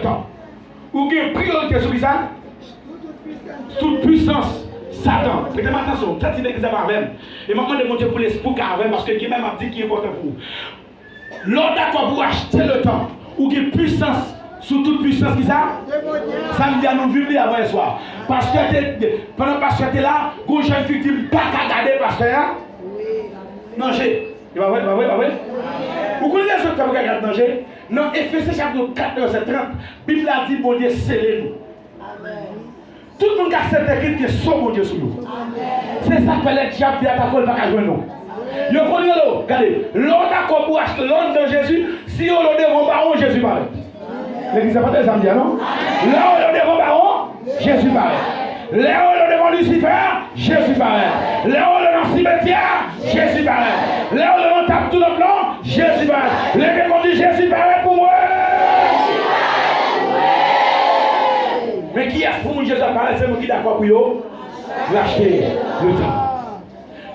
temps. Ou qui est priorité sur ça? Toute puissance. Satan. Faites attention, ça c'est l'église avec. Et maintenant de monter pour l'esprit avec parce que qui même a dit qui est important pour vous. L'ordre d'accord pour acheter le temps. Ou qui est puissance. Sous toute puissance qui ça? Ça me dit à nous vivre avant le soir. Parce que pendant que pasteur était là, quand jeune fille dit pas qu'à garder pasteur. Non, j'ai. Pas vrai? Vous connaissez ce que vous regardez danger? Non, Ephésiens chapitre 4, verset 30, la Bible a dit, bon Dieu, scellez-nous. Tout le monde qui accepte Christ qui est son bon Dieu sur nous. C'est ça que les diables qui attaquent le bagage de nous. Vous connaissez l'eau? Regardez, l'on d'accord pour acheter l'ordre de Jésus, si on le devant baron, Jésus paraît. L'église n'a pas de samedi, non? Là on le devant baron, Jésus paraît. Là on le devant Lucifer, Jésus paraît. Là on le dans cimetière, Jésus paraît. Là on le tape tout le plan, Jésus paraît. Les gens dit Jésus paraît pour moi. Mais qui est-ce pour moi Jésus apparaît? C'est moi qui d'accord pour vous racheter le temps.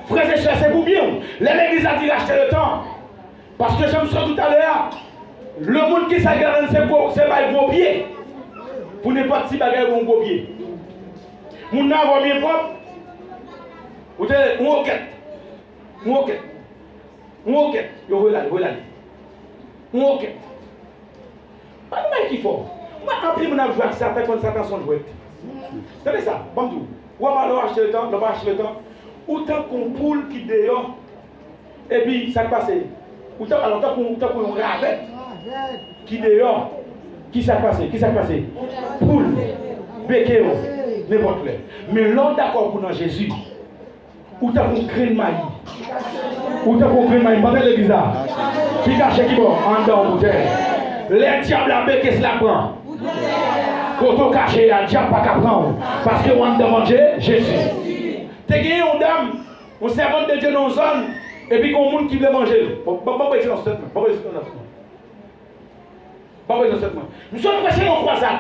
Frères et sœurs, c'est pour bien. L'église a dit racheter le temps. Parce que je me suis tout à l'heure, le monde qui s'agarde, c'est pas gros pied. Pour n'importe qui bagarre un gros pied. Mon n'a pas bien propre. Vous êtes un roquette. Un roquette. Un roquette. Vous voyez là. Un roquette. Pas de mal qu'il faut. Moi, en plus, on a joué à certains quand certains sont joués. Vous savez ça, bon tout. Ou on va acheter le temps, on va acheter le temps. Autant qu'on poule qui dehors, et puis ça passe. Autant qu'on ravette qui dehors, qui s'est passé? Poule, béquet, n'importe quoi. Mais l'on d'accord pour Jésus, autant qu'on crée une maille. Autant qu'on crée une maille, pas de l'église là. Qui cache qui bon, en dedans, bouteille. Les diables à béquet, se la prend. Quand on cache, il y a un diable pas qu'à prendre. Parce que on demande Jésus. Tu as gagné une dame, on servante de Dieu dans une zone, et puis qu'on monde qui veut manger. Bon, pas essayer dans ce traitement. Pas essayer dans ce traitement. Nous sommes prêchés en croisade.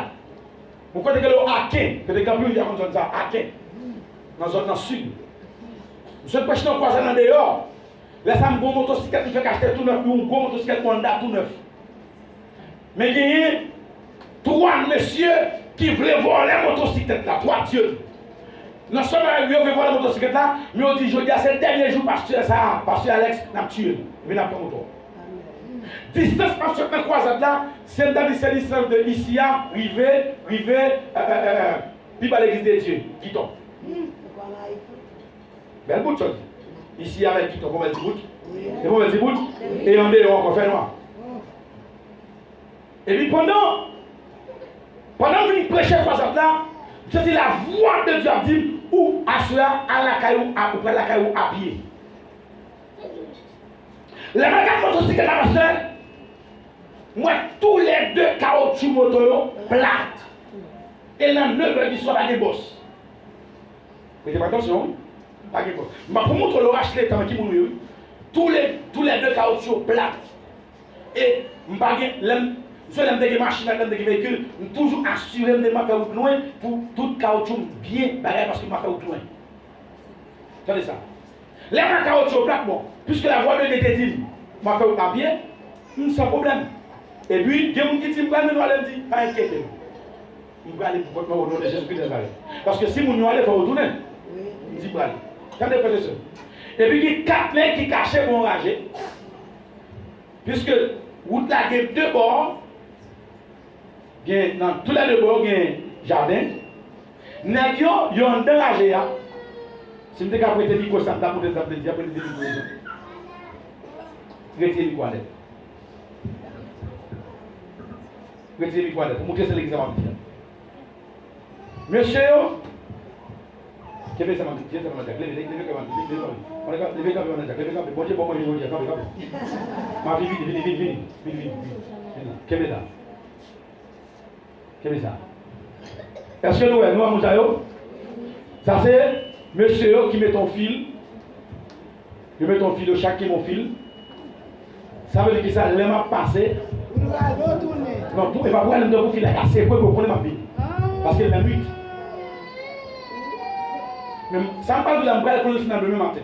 Vous connaissez que le Hakin, que les gamins ils ont ça, Hakin, dans la zone sud. Nous sommes prêchés en croisade dans dehors. Là, ça me bon motocyclette, il fait acheter tout neuf, un gros motocyclette Honda tout neuf. Mais il y a trois messieurs qui voulaient voir les motocyclettes là, trois dieux. Non seulement ils veulent voir les motocyclettes là, mais on dit, je dis, c'est le dernier jour, pasteur Alex, n'a pas tué. Il vient après moto. Distance par cette croisade là, c'est dans les distance de ici à river, puis par l'église de Dieu, qui tombe. Belle bout de chose. Ici avec qui tombe, on va dire bout. Et on va dire bout. Et en dehors, on fait noir. Et puis pendant que vous prêchez croisade là, c'est la voix de Dieu qui dit, ou à cela, à la caillou, après la caillou à pied. Les bagages motocyclettes là, pasteur, moi, tous les deux caoutchoucs moto plates. Et dans 9 heures du soir, il y a des bosses. Faites attention, pas de boss. Mais pour montrer le racheter le temps qui mouille, tous les deux caoutchoucs plates. Et je suis des machines, des véhicules, toujours assuré de ma faire loin pour tout caoutchouc bien barré parce que m'a fait loin. Attendez ça. Les caoutchoucs plates, bon, puisque la voie de l'été dit, m'a fait à bien, sans problème. Et puis, il y a des gens qui disent, je dis, pas inquiétez. Je vais aller pour votre nom au nom de Jésus-Christ de Nazareth. Parce que si vous allez, il faut retourner. Il dit, bravo. Quand frères et sœurs. Et puis, il y a 4 mecs qui cachaient pour enrager. Puisque, vous avez deux bords. Dans tous les deux bords, il y a un jardin. Il y a un enragé. Si vous avez prêté le micro, ça me pour des appels, il y a des micros. Retirez le micro à l'aide. Retirez le micro à l'aide. Pour montrer ce l'examen. Monsieur, qu'est-ce que ça m'a dit? Est-ce que nous avons ça c'est monsieur qui met ton fil. Je mets ton fil, chaque mon fil. Ça veut dire que ça l'aime à passer. Non, il va pouvoir le fil à casser pour prendre ma vie. Parce qu'il est la nuit. Mais ça ne parle de la m'brelle qu'on dans le demain matin.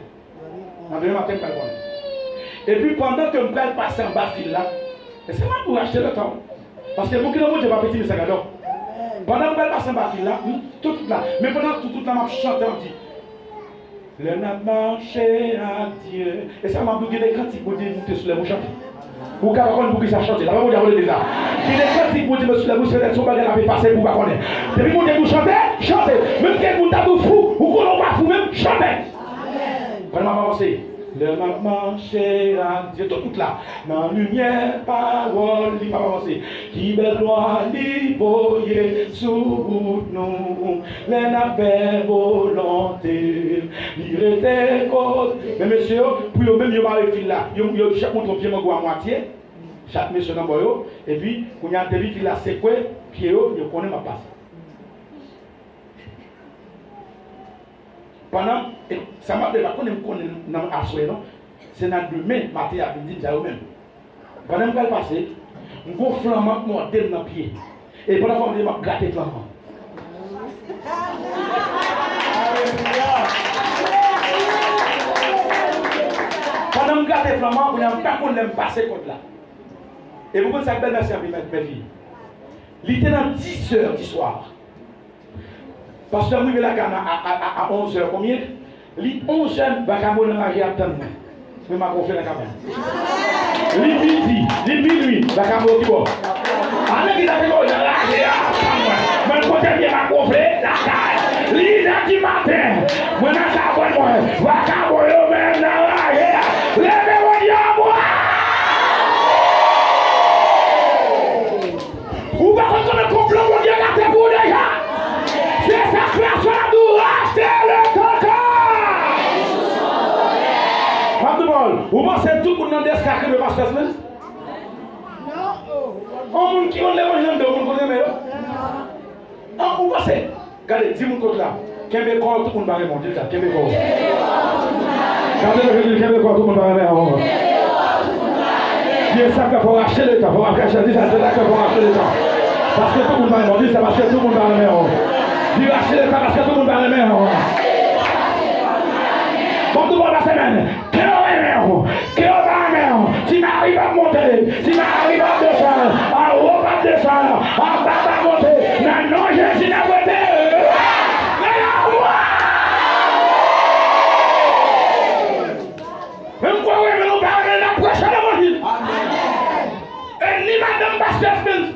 Dans le demain matin, pas le. Et puis pendant que m'brelle passe en bas fil là, c'est moi pour acheter le temps. Parce que mon qui ne pas petit, mais ça gâteau. Pendant que je passe en bas, là, tout là, mais pendant tout là, je chante, on dit. Le n'a marché à Dieu. Et ça m'a dit des cantiques pour dire, monter sur les bouches. Ou qu'à pour que ça chante, là, on va vous dire ça. Il y a des cantiques pour dire, sur les bouches, c'est son bagage à passer pour pas connaître. Depuis que vous chantez, chantez. Même que vous êtes fou, ou qu'on va fou, même chantez. Pendant que avancé. Le m'a marché à Dieu, tout là. Dans la lumière, parole, il m'a avancé. Qui besoin d'y sous nous. Les n'avaient volonté. Il était côté. Mais monsieur, pour même, il m'a refilé là. Il chaque montre pied, à moitié. Chaque monsieur dans le et puis, quand il y a des filles là, c'est quoi? Pied, il connaît ma place. Pendant, ça m'a dit, non, c'est dans demain, matin, après-midi, ça même. Pendant que je passe, je vais flamand mortel dans le pied. Et pendant que je vais gratter flamand. Pendant que je gratte flamand, je n'ai pas qu'on aime passer contre là. Et vous savez, belle merci à mes filles. Il était dans 10 heures du soir. Parce que je suis là à 11 heures. Combien? Les 11 heures, je vais me attendre. Je vais me confier dans la caméra. Les midi, les minuit, je vais me confier. Allez, qui t'a fait quoi? Je vais me confier la caille. Les heures du matin, je vais me confier. Je vais me confier. Levez-moi, diable! Ou va contre le complot, mon Dieu, gâtez pour déjà! C'est sa création de racheter le temps! Vous pensez tout le monde dans l'escarcé de Pasteur Smith? Non! On monde qui ont l'évangile de monde connaît meilleur? Non, vous pensez? Regardez, dis-moi côté là. Québécois, tout le monde va répondre. Dis ça, Québécois. Regardez le Québécois, tout le monde va répondre. Dieu sait qu'il faut racheter le temps. Il faut racheter le temps. Parce que tout le monde va répondre. Dis ça, parce que tout le monde va répondre. Dis racheter le temps parce que tout le monde va répondre. Bon, tout le monde va se mettre. Si m'arrive à monter, si m'arrive à descendre, à haut à descendre, à bas à monter, non, je suis à côté. Même quoi, oui, mais nous parlons de la prochaine évangile. Et ni madame Pasteur Smith,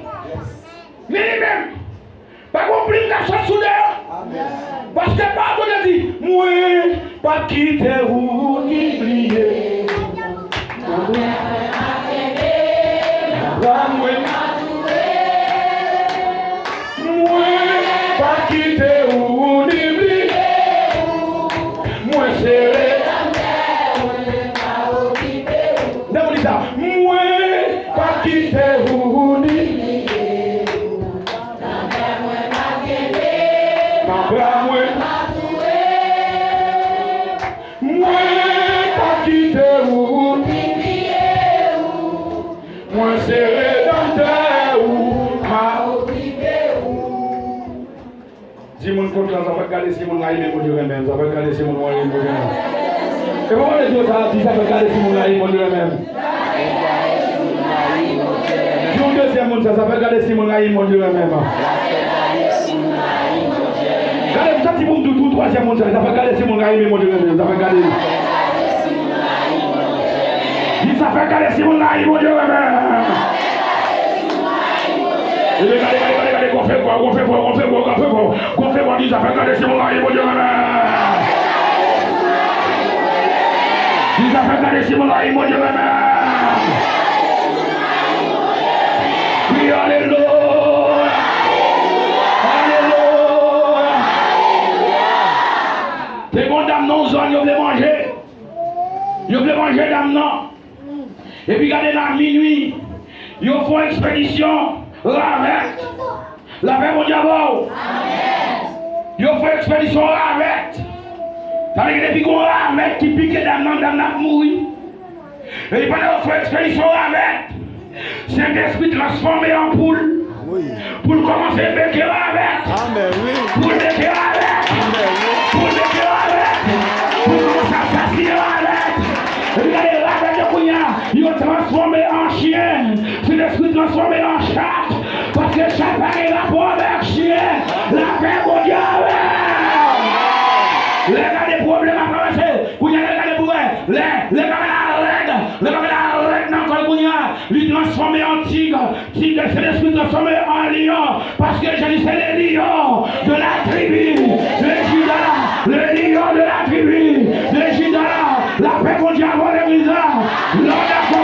ni lui-même, pas compris que ça sous d'ailleurs. Parce que pas tout dit, moi, pas quitter ou oublier. Moi, pas quitter ou oublier. Moi, c'est moi, pas quitter ou oublier. Moi, pas quitter ou oublier. Moi, c'est rédempteur ou pas oublier. Dis-moi contre là, ça va regarder si mon aïe mon Dieu même. Ça va regarder si mon aïe mon Dieu même. Et comment les autres ça dit ça va regarder si mon aïe mon Dieu même. Dis au deuxième monde ça va regarder si mon aïe mon Dieu même. Regardez ça si mon tout troisième monde ça va regarder si mon aïe mon Dieu même. Ça va regarder. Dis ça va regarder si mon aïe mon Dieu même. Regardez, qu'on fait quoi, dis ça fait regarder si mon aïe mon Dieu même. Dis ça fait regarder si mon aïe mon Dieu même. Oui, alléluia. Alléluia. T'es bon dame non zone, vous voulez manger. Vous voulez manger dame non. Et puis regardez dans minuit, ils font expédition. La paix mon diable. Ils font expédition avec. Ça veut dire depuis qu'on avec qui pique dame n'a mourir. Et pendant qu'on fait expédition avec. Saint-Esprit transformé en poule. Pour commencer à béquer avec. Pour béquer avec. Pour béquer avec. Pour commencer à s'assurer avec. Regardez, avec le cognac, ils ont transformé en chien. Saint-Esprit transformé en chat. que ça paraît la pauvre chien, la paix mondiale. Les gars des problèmes à commencer, pour y aller les problèmes, les gars dans le lui transformer en tigre, tigre c'est l'esprit transformé en lion, parce que Jésus c'est le lion de la tribu de Judas, le lion de la tribu de Judas, la paix mondiale pour l'église, l'on a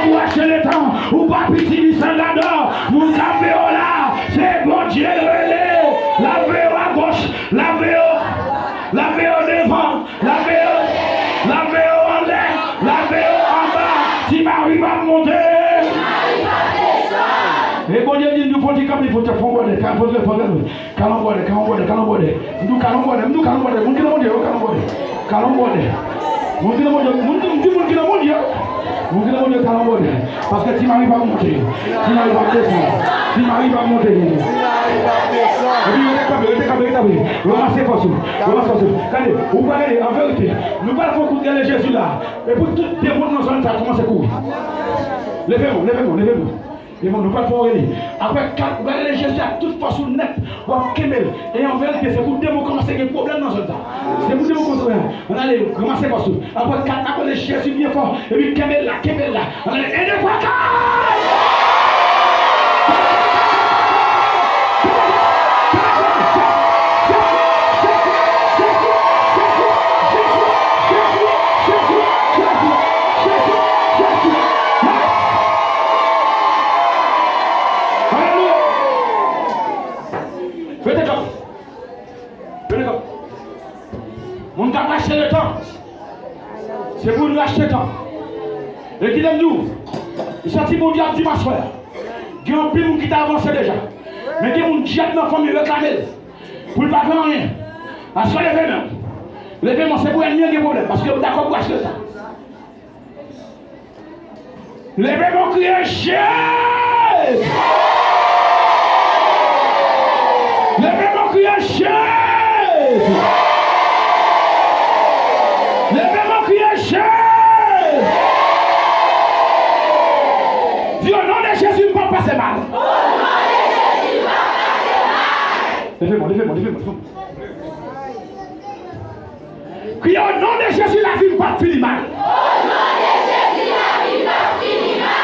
pour acheter le temps, ou pas petit du sang d'ador, mon café là, c'est bon Dieu le relais, la paix à gauche, la paix devant, la paix en l'air, la paix en bas, si Marie va monter. Et bon Dieu dit, nous faut dire comme il faut te faire boire, parce que si Marie va monter, si Marie va descendre, si Marie va monter, ramassez pas ça. Vous voyez, en vérité, nous parlons beaucoup de Jésus là, et pour tout le monde dans ça commence à courir. Levez-vous. Et nous pas pour aller. Après, quand vous allez Jésus à toute façon net, vous allez et en vérité, c'est pour démontrer comment c'est un problème dans ce temps. C'est pour démontrer. On allait commencer par ça. Après, quand on est Jésus bien fort, et puis Kemel là. On allait aider quoi. On t'a acheté le temps. C'est pour nous acheter le temps. Et qui aime nous, il sortit mon diable dimanche soir. Il y a un peu qui t'a avancé déjà. Mais il y a un diable dans la famille réclamé. Pour ne pas faire rien. À ce l'événement. L'événement, c'est pour un mieux de problème. Parce que vous êtes d'accord pour acheter le temps. L'événement crie Jésus. L'événement crie Jésus. Dis au nom de Jésus, ne va pas passer mal. Au nom de Jésus, ne va passer mal. Levez-moi. Crie au nom de Jésus, la vie ne va pas finir mal. Au nom de Jésus, la vie ne va pas finir mal.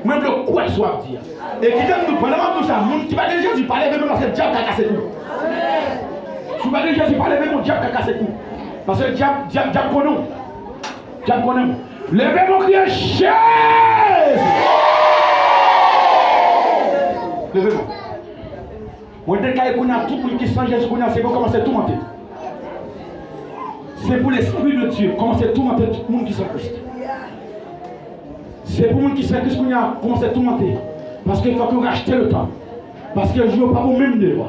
Même le quoi soit dire. Et qui donne nous, pendant tout ça, qui va de Jésus, parler avec nous parce que le diable a cassé tout. Si va de Jésus, parler avec nous, le diable a cassé tout. Parce que le diable connaît. Diable connaît. Levez-moi, criez Jésus. Levez-moi. Moi, dès qu'on a tout le monde qui sent Jésus, c'est pour commencer à tout monter. C'est pour l'Esprit de Dieu, commencer à tout monter tout le monde qui sent Christ. C'est pour le monde qui sent Christ qu'on a commencé à tout monter. Parce qu'il faut qu'on rachète le temps. Parce que je ne veux pas vous-même de loi.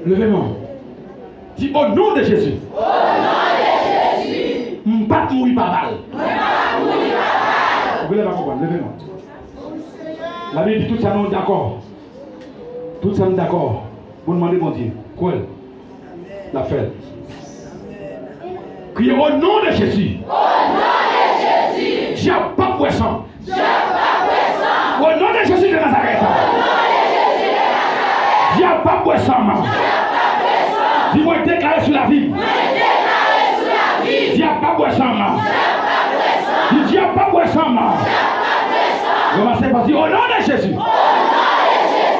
Levez-moi. Dis au nom de Jésus. Au nom de Jésus. Je ne vais pas mourir par balle. Vous voulez pas comprendre, levez-moi. La Bible dit tout ça, nous d'accord. Tout ça, nous d'accord. Vous demandez, mon Dieu, quoi la fait. Criez au nom de Jésus. Au nom de Jésus. J'ai pas poisson. J'ai pas poisson. Au nom de Jésus de Nazareth. Au nom de Jésus de Nazareth. J'ai pas poisson. J'ai pas poisson. Dis-moi déclarer sur la vie. J'ai pas poisson. J'ai pas poisson. Commencez par dire au nom de Jésus. Au nom de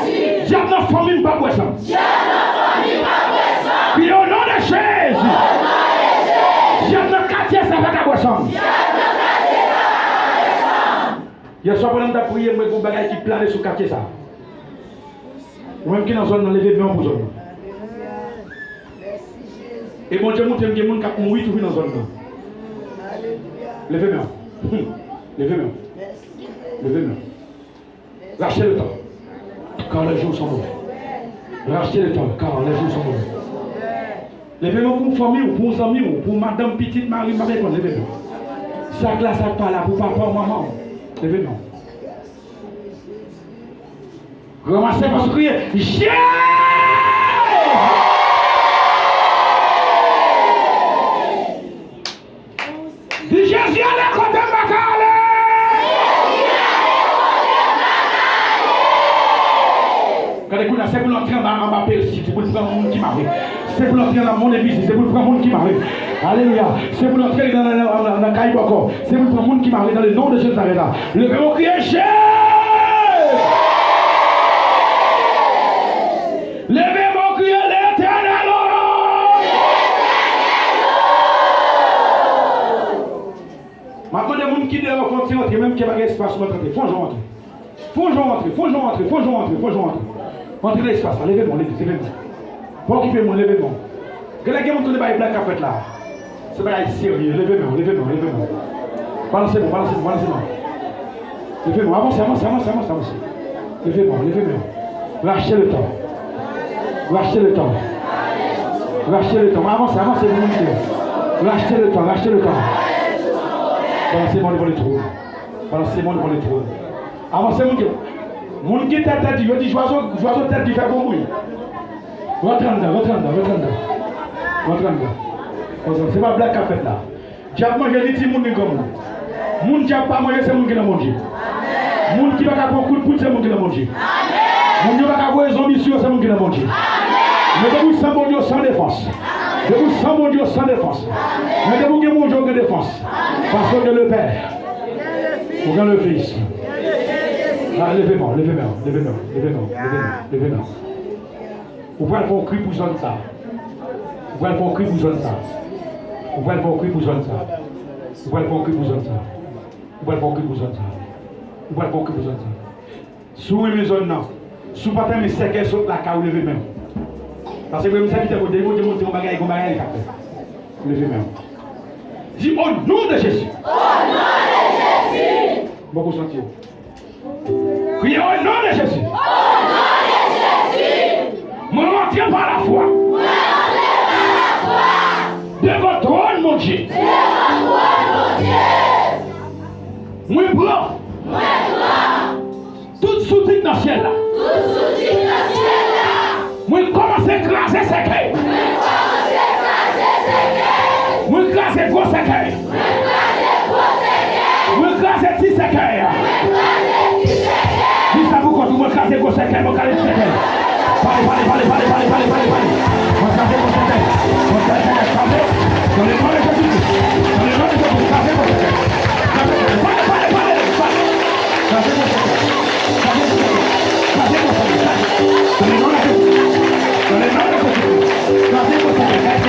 Jésus. J'ai une famille pas poisson. J'ai une famille pas poisson. Puis au nom de Jésus. Au nom de Jésus. J'ai un quartier ça va pas poisson. J'ai un quartier ça va pas poisson. Hier soir pendant que prier moi un bagage qui plane sur quartier ça. Même qui dans zone dans lever bien pour zone. Et bon Dieu monte des gens qui mourir tout dans zone là. Levez-moi. Levez-moi. Levez-moi. Rachetez le temps, car les jours sont mauvais. Rachetez le temps, car les jours sont mauvais. Levez-moi pour une famille, ou pour un ami, ou pour madame petite Marie, levez-moi. Ça glace à pas là, pour papa ou maman. Levez-moi. Ramassez parce que criez. Jésus! Dis Jésus à la côté de ma pour l'entrer en ma Persie, c'est pour prendre le monde qui m'arrive. C'est pour l'entrer dans mon église, c'est pour prendre le monde qui m'arrive. Alléluia. C'est pour l'entrer dans la caille encore. C'est pour prendre le monde qui m'arrive dans le nom de Jésus. Levez mon cri, Jésus! Levez mon cri, l'Éternel! Maintenant, les gens qui doivent continuer, même qui n'ont pas d'espace pour rentrer. Faut rentrer. Entrez dans l'espace, levez-moi, levez-moi. Pas occuper mon levez-moi. Que la guerre monte de bail black à fait là. C'est pas sérieux, levez-moi. Balancez-moi. Levez-moi, avancez. Levez-moi. Lâchez le temps. Avancez, vous montez. Lâchez le temps. Balancez-moi devant le trône. Avancez, mon Dieu. Mon qui t'a dit, je dis, joiseau tête qui fait bon bruit. Rentre dedans. C'est pas blague qu'a fait là. Diable mange les petits monde comme nous. Moun diable pas manger, c'est moun qui l'a mangé. Moun qui va prendre coup de pouce, c'est moun qui l'a mangé. Moun qui va voir les zombies sur, c'est moun qui l'a mangé. Mais de vous sans mon Dieu sans défense. Mais de vous mon Dieu sans défense. Parce que le Père, pour le Fils. Levez-moi. Vous pouvez faire un cri pour ça. Vous pouvez faire un cri pour ça. Sous mes zones, sous pas mes séquelles sur la carte, levez-moi. Parce que vous me savez que vous devez monter un bagage comme bagage. Levez-moi. Dis au nom de Jésus. Beaucoup sentir. Criez au nom de Jésus. Mon rentrez par la foi. De votre trône, mon Dieu. Moi prends. Toute soutien dans le ciel là. Moi commence à écraser ses cœurs. Moi écraser gros séquelles. Moi écraser petit séquelles. Dis ça pour quand vous écraser gros séquelles, vous écraser séquelles. Parlez. Vous écraser gros séquelles. Dans le nom de Jésus. Écrasez gros séquelles. Parlez. Écrasez gros séquelles. Dans le nom de Jésus. Écrasez gros séquelles.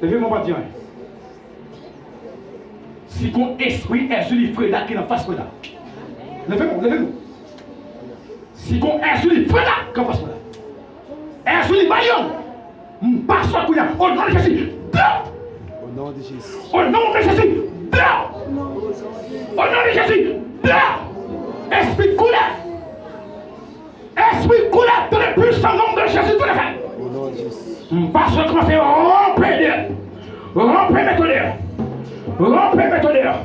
Levez-moi pas dire. Si ton esprit est sur les frères qui n'en fasse pas là. Levez-moi, levez-moi. Si ton est sur les frères qui n'en fasse pas là. Est sur les baillons. Pas ça qu'on a. Au nom de Jésus. Au nom de Jésus. Au nom de Jésus. Au nom de Jésus. Esprit couleur. Esprit couleur dans le puissant nom de Jésus. Tout le fait. Au nom de Jésus. Parce que commencez à rompre mes tonnerres. Rompez mes tonnerres.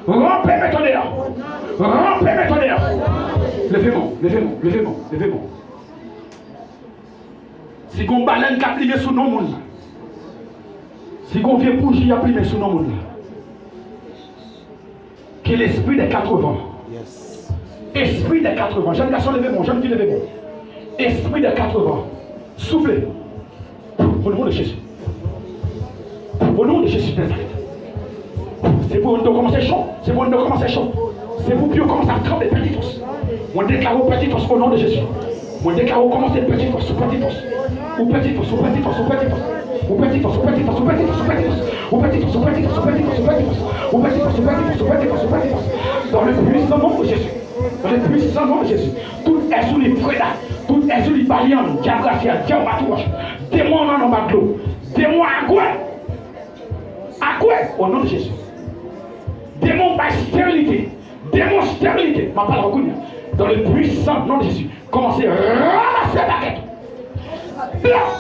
Rompez mes tonnerres. Rompez mes tonnerres. Levez-moi, levez-moi, levez-moi, levez-moi. Si qu'on baleine qui a plié sous nos mondes, si qu'on vient bouger a plié sous nos mondes, que l'esprit des 80, Yes. esprit des 80, jeune garçon levez-moi, jeune fille levez-moi, esprit des 80, soufflez, au nom de Jésus, au nom de Jésus de Nazareth. C'est pour nous commencer chaud, c'est pour nous commencer chaud, c'est pour que nous commencer à trembler petite force. On déclare petite force au nom de Jésus. On déclare commencer petite force, petite force. Ou petite force, ou petite force, ou petite force. Ou petite force, ou petite force, ou petite force, ou petite force. Ou petite force, ou petite force, ou petite force, ou petite force. Ou petite force, ou petite force, ou petite force, ou petite force. Dans le puissant nom de Jésus. Dans le puissant nom de Jésus. Tout est sous les frères, tout est sous les balians, diagracia, diamatouche. Démon en baglo. Démon à quoi? À quoi? Au nom de Jésus. Démon par stérilité. Démon stérilité. Ma parole reconnue. Dans le puissant nom de Jésus. Commencez à ramasser la baguette. Dehors.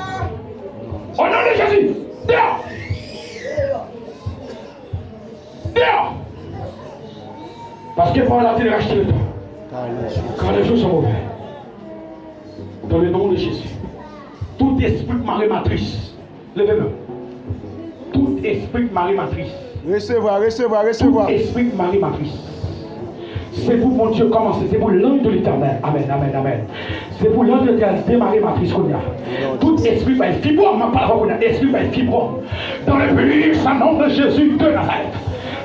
Au nom de Jésus. Dehors. Dehors. Parce que par la terre racheter le temps. Quand les jours sont mauvais. Dans le nom de Jésus. Tout esprit marée matrice. Levez-le. Tout esprit marée matrice. Recevoir, recevoir, recevoir. Tout esprit marée matrice. C'est pour mon Dieu commencer, c'est pour l'ange de l'éternel. Amen, amen, amen. C'est pour l'ange de l'éternel démarrer matrice qu'on a. Tout esprit va être fibrome, ma parole qu'on a. Esprit va être fibrome. Dans le puissant nom de Jésus de Nazareth.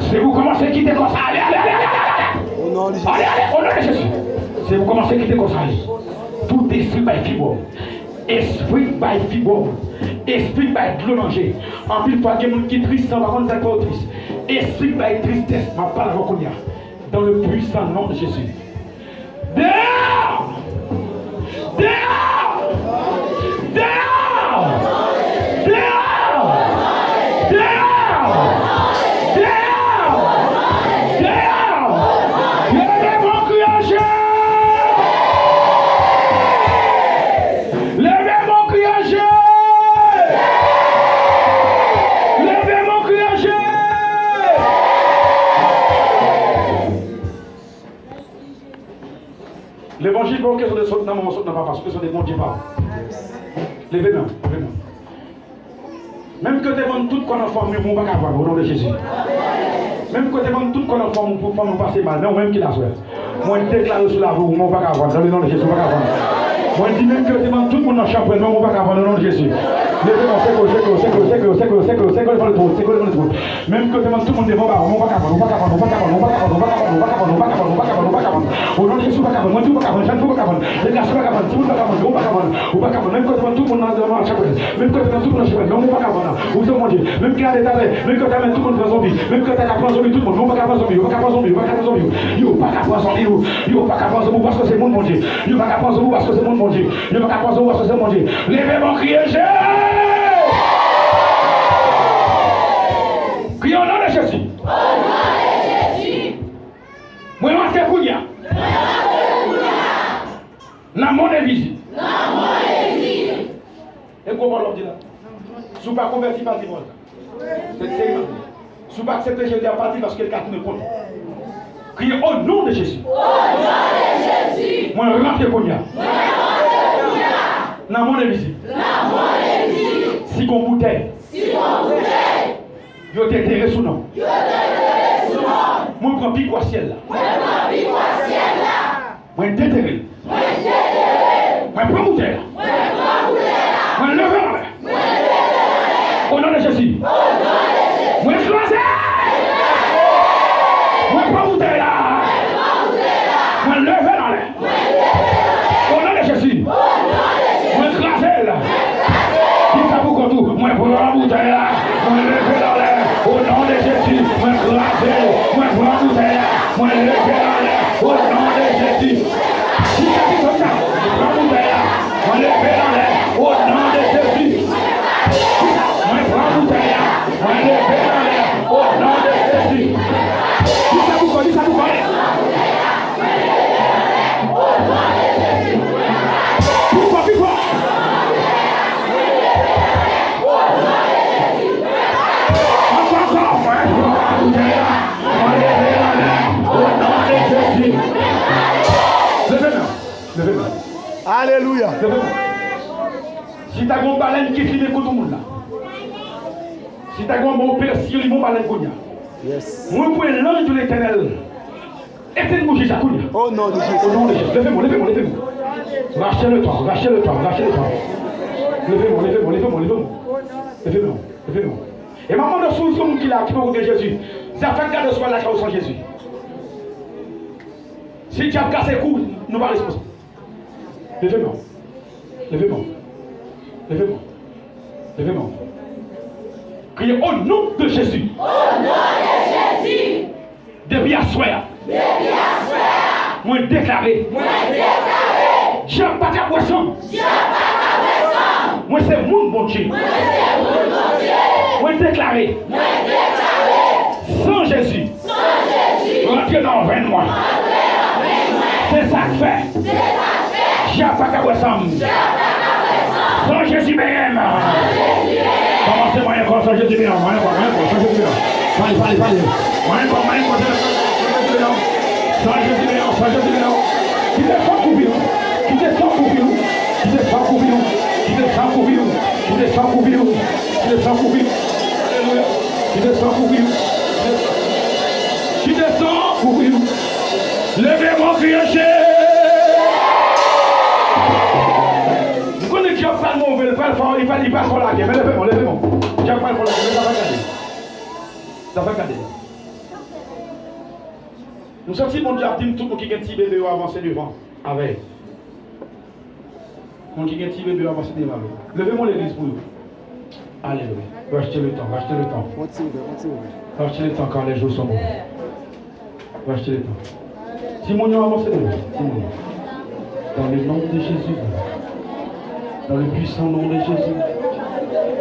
C'est vous commencez à quitter comme ça. Allez, allez, allez, allez, allez. Au nom de Jésus. Allez, allez, au nom de Jésus. C'est vous commencez à quitter comme ça. Tout esprit va être fibrome. Esprit va être fibrome. Esprit va être glomangé. En plus, il faut que les gens qui sont tristes, on va rendre ça pas triste. Esprit va être tristesse, ma parole qu'on a. Dans le puissant nom de Jésus. Dehors! Dehors! Dehors! Dehors! Dehors! Dehors! Dehors! Levez mon cri en jeu! Levez mon cri en jeu! Levez mon cri en jeu! L'évangile pour que ce soit dans mon pas parce que ce sont des bons dieux. Levez-moi, levez-moi. Même que tu demandes tout qu'on a formé, on ne va pas avoir au nom de Jésus. Même que tu demandes tout qu'on a formé, pour nous passer mal, non, même qu'il a souhaité. Moi, je déclare sur la roue, on ne va pas avoir dans le nom de Jésus, on ne va pas avoir. Moi, je dis même que tu demandes tout le monde dans le chapeau, non, on ne va pas avoir dans le nom de Jésus. Levez-moi, c'est que même que tu demandes tout le monde devant, on ne va pas avoir, on ne va pas avoir, on va pas avoir, on va pas avoir, on va pas avoir, on va pas avoir, on va pas avoir, on va pas avoir, on va pas avoir. Au nom de Jésus, on va pas avoir, moi, tu ne vas pas avoir, je ne vais pas avoir, les gars, je ne vais pas avoir, tout le monde va avoir, on va pas avoir, on va pas avoir, même que tu demandes tout le monde dans le chapeau, même que tu demandes tout le monde dans le chapeau, non, on va pas avoir, vous mon Dieu, même qu'il y a des tablets, même que tu amènes tout le monde dans zombie, même que tu as pris zombie, tout le monde, on va pas avoir zombie, on va pas avoir zombie, on va pas avoir zombie, yo, pas avoir zombie, yo, pas avoir zombie parce que c'est mon Dieu, yo, pas avoir zombie parce que c'est mon Dieu, yo, pas avoir zombie parce que c'est mon Dieu, levez mon crier, criez au nom de Jésus. Au nom de Jésus. Moi, je suis Kounia. Dans mon invisible. Dans mon invisible. Et comment l'on dit là? Si vous ne pas converti, pas dimanche. C'est sérieux. Si vous ne pas accepter Jésus à partir parce que le cas ne compte. Criez au nom de Jésus. Au nom de Jésus. Moi, je rentre Kounia. Dans mon invisible. Dans mon invisible. Si vous bouteille. Si vous bouteille. Yo t'es terré sous nom. Yo t'es terré sous nom. Moi prends pique au ciel là. Moi prends pique au ciel là. Moi déterré. Moi déterré. Moi prends bouteille là. Moi prends bouteille là. Moi lever là. Moi lever là. Au nom de Jésus. Au nom de Jésus. Moi écrasé. Moi prends bouteille là. Moi prends bouteille là. Moi lever là. Moi lever là. Au nom de Jésus. Au nom de Jésus. Moi écrasé là. Qui ça pour qu'on tout. Moi prends la bouteille là. Moi, le Père en l'air, au nom de Jésus. Si ça dit comme ça, prends bouteille là. Moi, le Père en l'air, au nom de Jésus. Moi, prends bouteille là. Moi, le Père en l'air, au nom de Jésus. Dis ça vous connaissez, ça vous connaissez. Pourquoi, pourquoi? Levez-moi. Alléluia. Levez-moi. Si tu as une baleine qui filme tout le monde là. Si tu as un bon père, si tu as une baleine qui Yes. moi, pour l'ange de l'éternel. Éteins-moi Jésus. Au nom de Au Jésus. nom de Jésus. Levez-moi, levez-moi, levez-moi. Rachetez le temps, rachetez le temps, rachetez le temps. Levez-moi, levez-moi, levez-moi, levez-moi. Levez-moi, levez-moi. Et maman de sous qui là, qui peut regarder Jésus. Ça fait garde soit là sans Jésus. Si tu as cassé le cou, nous ne sommes pas responsables. Levez-moi. Levez-moi. Levez-moi. Levez-moi. Criez au nom de Jésus. Au nom de Jésus. Depuis à soir. Depuis à soir. Moi déclaré. Moi déclaré. Je n'ai pas de poisson. Je n'ai pas de poisson. Moi c'est mon bon Dieu. Moi c'est mon Dieu. Moi déclaré. Moi déclaré. Sans Jésus. Sans Jésus. Rentrez dans 20 mois. Entrez dans 20 mois. C'est ça que fait. C'est ça fait. Je n'ai pas de poisson. Je n'ai pas de poisson. Sans Jésus même. Sans Jésus même. Commencez moi encore sans Jésus même. Moi encore, sans Jésus même. Parlez, parlez, parlez. Moi encore, sans Jésus même. Sans Jésus même. Qui te fait couvrir. Qui te fait couvrir. Qui te fait couvrir. Qui te fait couvrir. Qui te fait couvrir. Qui te fait couvrir. Alléluia. Qui te fait couvrir. Qui te fait couvrir. Levez-moi, criez. Vous connaissez que Dieu parle mauvais, il parle fort, il parle fort la guerre. Mais levez-moi, levez-moi. Dieu parle fort la guerre, mais ça va garder. Ça va garder. Nous sommes si mon Dieu a dit tout le monde qui a un petit bébé avancer devant. Avec. Mon qui a un petit bébé avancer devant. Levez-moi l'église pour vous. Alléluia. Rachetez le temps, rachetez le temps. Continue. Rachetez le temps quand les jours sont bons. Rachetez le temps. Si mon Dieu avance devant. Si mon Dieu. Dans le nom de Jésus. Dans le puissant nom de Jésus.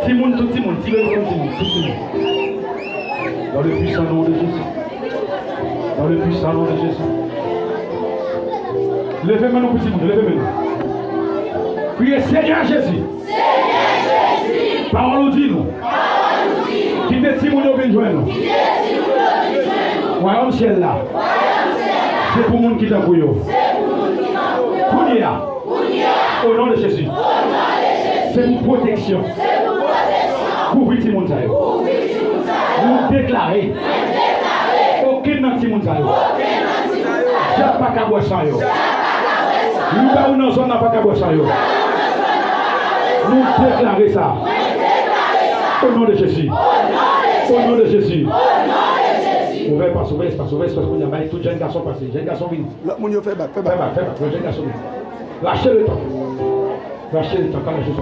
Tout le monde, tout le monde, tout le monde. Dans le puissant nom de Jésus. Dans le puissant nom de Jésus. Levez maintenant, petit monde, levez maintenant. Priez Seigneur Jésus. Seigneur Jésus. Parole dit nous. Parole nous dit nous. Qui te dit mon Dieu vient joindre nous. Qui te dit mon Dieu vient joindre nous. Voyons le ciel là. Voyons le ciel là. C'est pour le monde qui t'a couillé. C'est pour nous qui t'en Kounia. Au nom de Jésus. Au nom de Jésus. C'est pour protection. C'est pour protection. Couvrir tout le monde. Pour vivre sur nous. Nous déclarer. Déclarer. Aucun dans tout le monde. Aucun anti-nous. Je n'ai pas qu'à boire sans yo. Nous pas dans zone n'a pas qu'à boire sans yo. Nous déclarer ça. Au nom de Jésus. Au nom de Jésus. Ouvert pas, ouvert pas, ouvert pas, qu'on y a tout jeune garçon passé, jeune garçon venu. L'autre, mon Dieu, fais back. Fais pas, le jeune garçon venu. Lâchez le temps. Lâchez le temps quand les choses sont